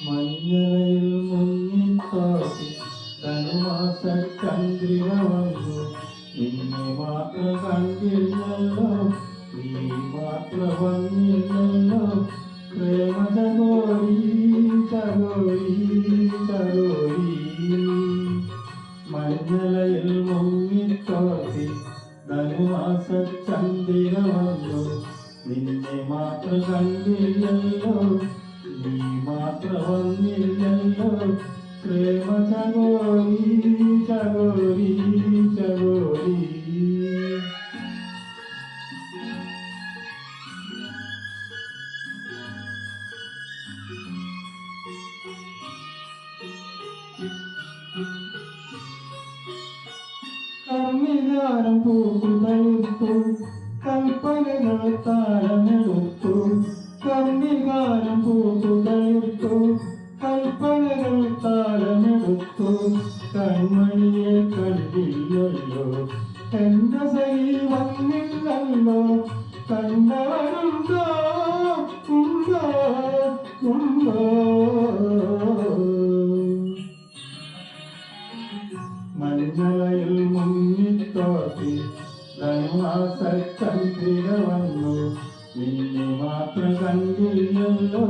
മഞ്ഞളയിൽ മുങ്ങിത്താത്തി ധനുമാസ ചന്ദ്രിക വന്നു നിന്നെ മാത്രം കണ്ടില്ലല്ലോ നീ മാത്രം വന്നില്ലല്ലോ പ്രേമ ചകോരി ചകോരി ചകോരി മഞ്ഞളയിൽ മുങ്ങിത്താത്തി ധനുമാസ ചന്ദ്രിക വന്നു നിന്നെ മാത്രം കണ്ടില്ലല്ലോ നീ മാത്രം വന്നില്ലല്ലോ പ്രേമ ചകോരി ചകോരി ചകോരി കർമ്മികാരം പൂത്തുതളിർത്തു കൽപ്പനകൾ താരമെടുത്തു കർമ്മികാരം പൂത്തുതളിർത്തു കൽപ്പനകൾ താരമെടുത്തു കൺമണിയെ കണ്ടില്ലല്ലോ എന്റെ സഹി വന്നില്ലല്ലോ കണ്ടവരുണ്ടോ ഉണ്ടോ ഉണ്ടോ മഞ്ഞളയിൽ മുങ്ങിത്തോട്ടി ധനുമാസ ചന്ദ്രിക വന്നു നിന്നെ മാത്രം കണ്ടില്ലല്ലോ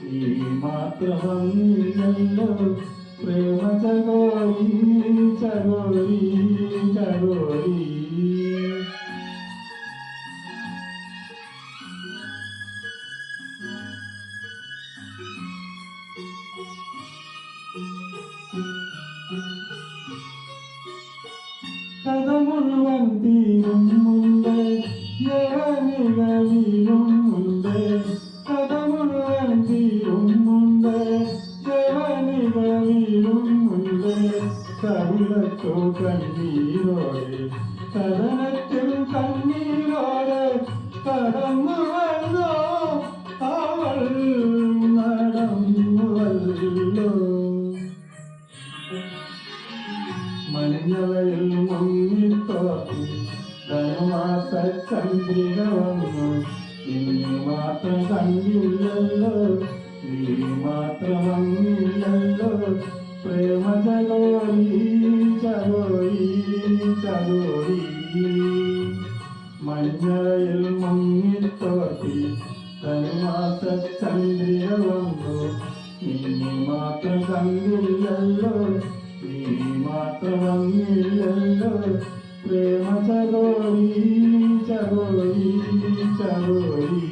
നീ മാത്രം വന്നില്ലല്ലോ പ്രേമ ചകോരി ചകോരി ചകോരി കഥ മുഴുവൻ തീരും മുമ്പേ യവനിക വീഴും മുമ്പേ കഥ മുഴുവൻ തീരും മുമ്പേ യവനിക വീഴും മുമ്പേ കവിളത്തോ കണ്ണീരോടെ കഥനത്തിൽ കണ്ണീരോടെ കടന്നു വന്നോ അവൾ നടന്നുവല്ലോ മഞ്ഞളയിൽ മുങ്ങിത്തോട്ടി ധനുമാസ ചന്ദ്രിക വന്നു നിന്നെ മാത്രം കണ്ടില്ലല്ലോ നീ മാത്രം വന്നില്ലല്ലോ പ്രേമ ചകോരി ചകോരി ചകോരി മഞ്ഞളയിൽ മുങ്ങിത്തോട്ടി ധനുമാസ ചന്ദ്രിക വന്നു നിന്നെ മാത്രം കണ്ടില്ലല്ലോ നീ മാത്രം വന്നില്ലല്ലോ പ്രേമ ചകോരി ചകോരി ചകോരി